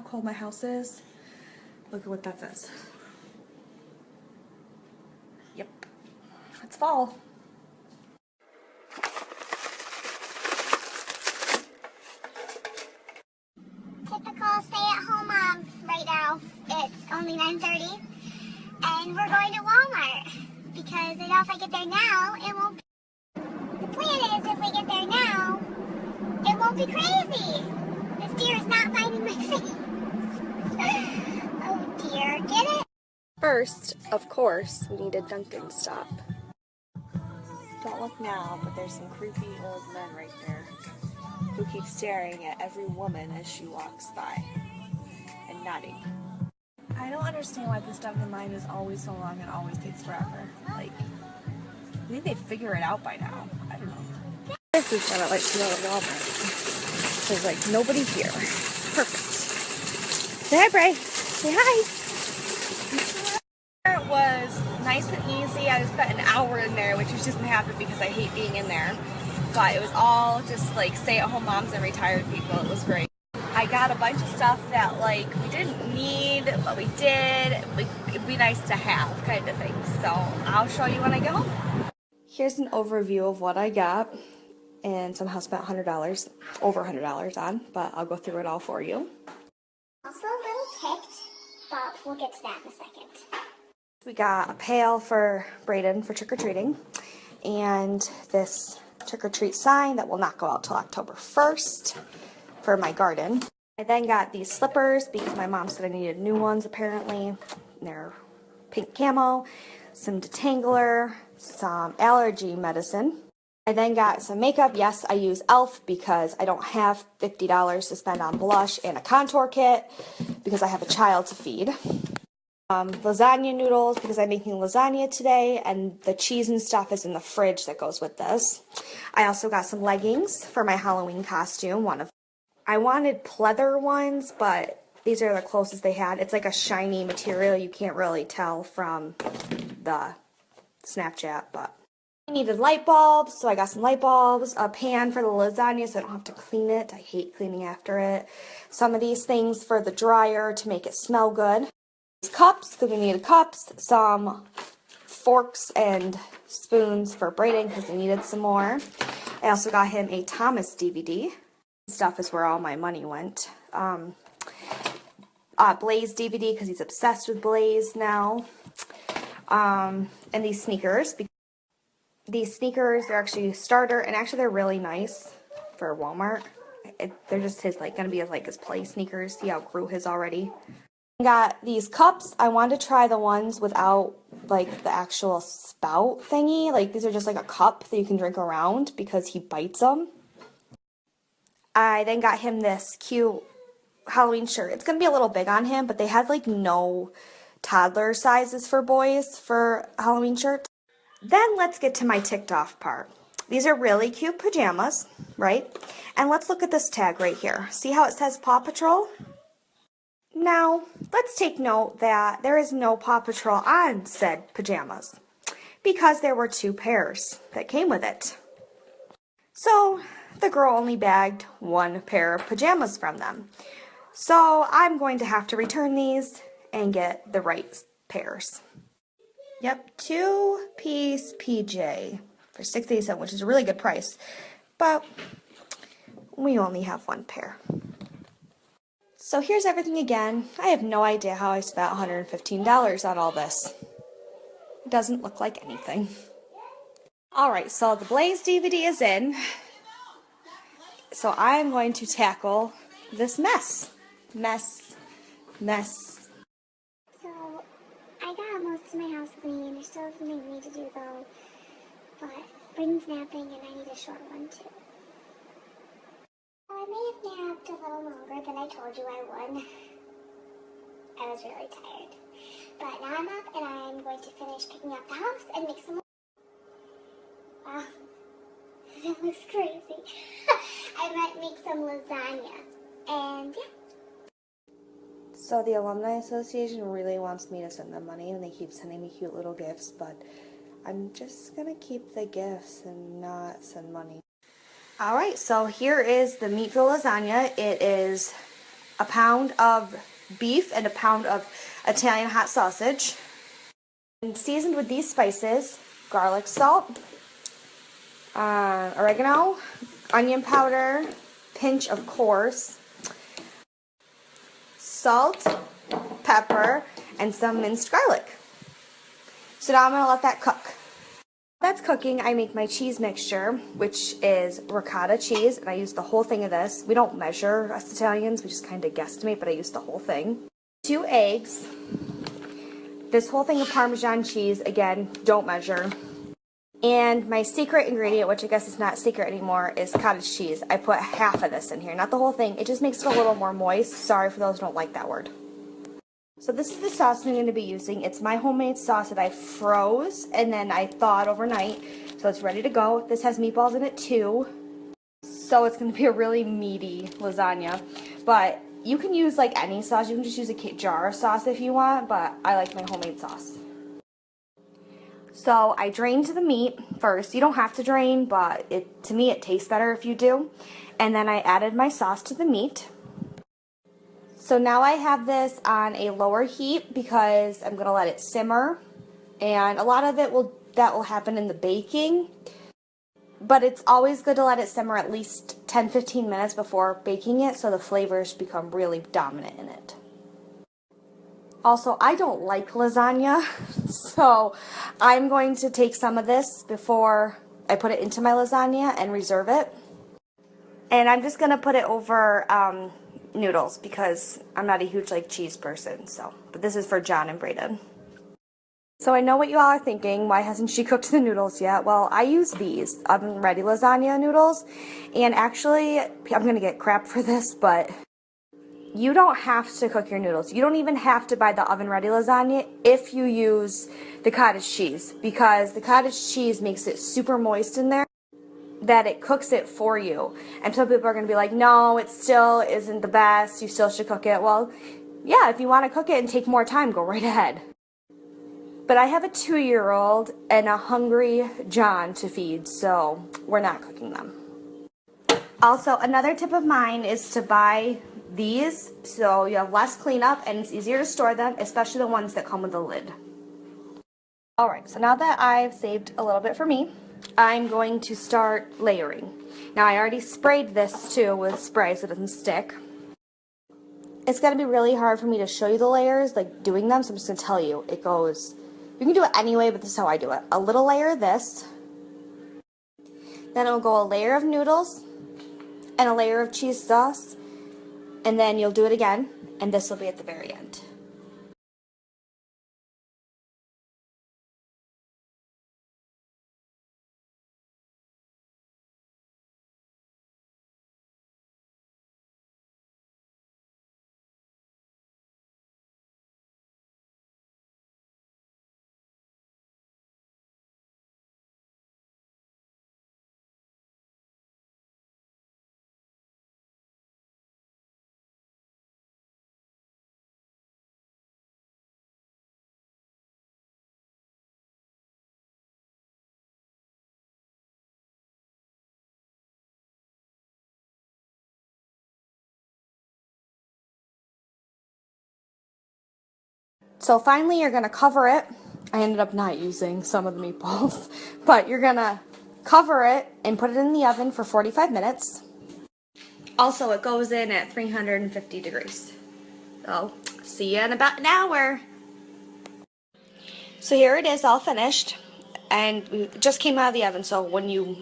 cold my house is. Look at what that says. Yep. It's fall. Typical stay-at-home mom right now. It's only 9:30 and we're going to Walmart because I know if I get there now, it won't be. The plan is if we get there now, it won't be crazy. This deer is not finding my face. Oh dear, get it? First, of course, we need a Dunkin' stop. Don't look now, but there's some creepy old men right there who keep staring at every woman as she walks by and nodding. I don't understand why this Dunkin' line is always so long and always takes forever. Like, I think they figure it out by now. I don't know. This is what I like to know at Walmart. There's like nobody here. Perfect. Say hi, Bray. Say hi. It was nice and easy. I spent an hour in there, which just didn't happen because I hate being in there. But it was all just like stay-at-home moms and retired people. It was great. I got a bunch of stuff that like we didn't need, but we did. It'd be nice to have, kind of thing. So I'll show you when I get home. Here's an overview of what I got, and somehow spent $100, over $100 on. But I'll go through it all for you. Also a little ticked, but we'll get to that in a second. We got a pail for Brayden for trick-or-treating, and this trick-or-treat sign that will not go out till October 1st for my garden. I then got these slippers because my mom said I needed new ones apparently. They're pink camo, some detangler, some allergy medicine. I then got some makeup. Yes, I use e.l.f. because I don't have $50 to spend on blush and a contour kit because I have a child to feed. Lasagna noodles because I'm making lasagna today, and the cheese and stuff is in the fridge that goes with this. I also got some leggings for my Halloween costume. I wanted pleather ones, but these are the closest they had. It's like a shiny material. You can't really tell from the Snapchat, but I needed light bulbs, so I got some light bulbs, a pan for the lasagna so I don't have to clean it. I hate cleaning after it. Some of these things for the dryer to make it smell good. Cups, because we needed cups, some forks and spoons for Brayden because he needed some more. I also got him a Thomas DVD. Stuff is where all my money went. Blaze DVD because he's obsessed with Blaze now. And these sneakers. These sneakers, they're actually starter, and actually they're really nice for Walmart. They're just his, like, gonna be his play sneakers. He outgrew his already. Got these cups. I wanted to try the ones without like the actual spout thingy. Like these are just like a cup that you can drink around because he bites them. I then got him this cute Halloween shirt. It's gonna be a little big on him, but they had like no toddler sizes for boys for Halloween shirts. Then let's get to my ticked off part. These are really cute pajamas, right? And let's look at this tag right here. See how it says Paw Patrol? Now, let's take note that there is no Paw Patrol on said pajamas because there were 2 pairs that came with it. So, the girl only bagged 1 pair of pajamas from them. So, I'm going to have to return these and get the right pairs. Yep, 2-piece PJ for $6.87, which is a really good price, but we only have 1 pair. So here's everything again. I have no idea how I spent $115 on all this. It doesn't look like anything. Alright, so the Blaze DVD is in. So I'm going to tackle this mess. Mess. So, I got most of my house clean. There's still something I need to do though. But Brayden's napping and I need a short one too. I may have napped a little longer than I told you I would. I was really tired. But now I'm up and I'm going to finish picking up the house and make some... Wow. That looks crazy. I might make some lasagna. And yeah. So the Alumni Association really wants me to send them money, and they keep sending me cute little gifts, but I'm just gonna keep the gifts and not send money. Alright, so here is the Meatville lasagna. It is a pound of beef and a pound of Italian hot sausage. And seasoned with these spices: garlic salt, oregano, onion powder, pinch of coarse, salt, pepper, and some minced garlic. So now I'm going to let that cook. That's cooking, I make my cheese mixture, which is ricotta cheese, and I use the whole thing of this. We don't measure, us Italians, we just kind of guesstimate, but I use the whole thing. 2 eggs, this whole thing of Parmesan cheese, again, don't measure. And my secret ingredient, which I guess is not secret anymore, is cottage cheese. I put half of this in here, not the whole thing. It just makes it a little more moist. Sorry for those who don't like that word. So this is the sauce I'm going to be using. It's my homemade sauce that I froze and then I thawed overnight. So it's ready to go. This has meatballs in it too. So it's going to be a really meaty lasagna. But you can use like any sauce. You can just use a jar of sauce if you want, but I like my homemade sauce. So I drained the meat first. You don't have to drain, but to me it tastes better if you do. And then I added my sauce to the meat. So now I have this on a lower heat because I'm going to let it simmer. And a lot of that will happen in the baking. But it's always good to let it simmer at least 10-15 minutes before baking it so the flavors become really dominant in it. Also, I don't like lasagna, so I'm going to take some of this before I put it into my lasagna and reserve it. And I'm just going to put it over noodles because I'm not a huge cheese person. But this is for John and Braden. So I know what you all are thinking. Why hasn't she cooked the noodles yet? Well, I use these oven-ready lasagna noodles. And actually, I'm going to get crap for this, but you don't have to cook your noodles. You don't even have to buy the oven-ready lasagna if you use the cottage cheese, because the cottage cheese makes it super moist in there, that it cooks it for you. And some people are going to be like, no, it still isn't the best. You still should cook it. Well, yeah, if you want to cook it and take more time, go right ahead. But I have a 2-year-old and a hungry John to feed, so we're not cooking them. Also, another tip of mine is to buy these so you have less cleanup and it's easier to store them, especially the ones that come with a lid. Alright, so now that I've saved a little bit for me, I'm going to start layering. Now I already sprayed this too with spray so it doesn't stick. It's going to be really hard for me to show you the layers, doing them, so I'm just going to tell you. It goes, you can do it anyway, but this is how I do it. A little layer of this, then it'll go a layer of noodles, and a layer of cheese sauce, and then you'll do it again, and this will be at the very end. So finally you're going to cover it. I ended up not using some of the meatballs, but you're going to cover it and put it in the oven for 45 minutes. Also, it goes in at 350 degrees. So, see you in about an hour. So here it is all finished, and it just came out of the oven, so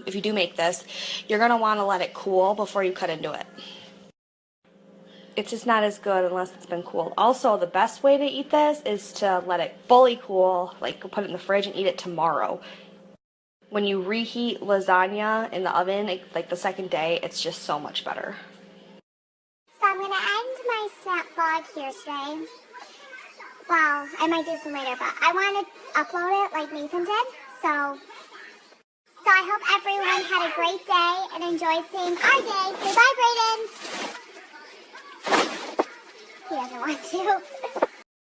if you do make this, you're going to want to let it cool before you cut into it. It's just not as good unless it's been cooled. Also, the best way to eat this is to let it fully cool, put it in the fridge and eat it tomorrow. When you reheat lasagna in the oven, the second day, it's just so much better. So I'm going to end my snap vlog here today. Well, I might do some later, but I want to upload it like Nathan did. So I hope everyone had a great day and enjoyed seeing our day. Say bye, Brayden. He doesn't want to.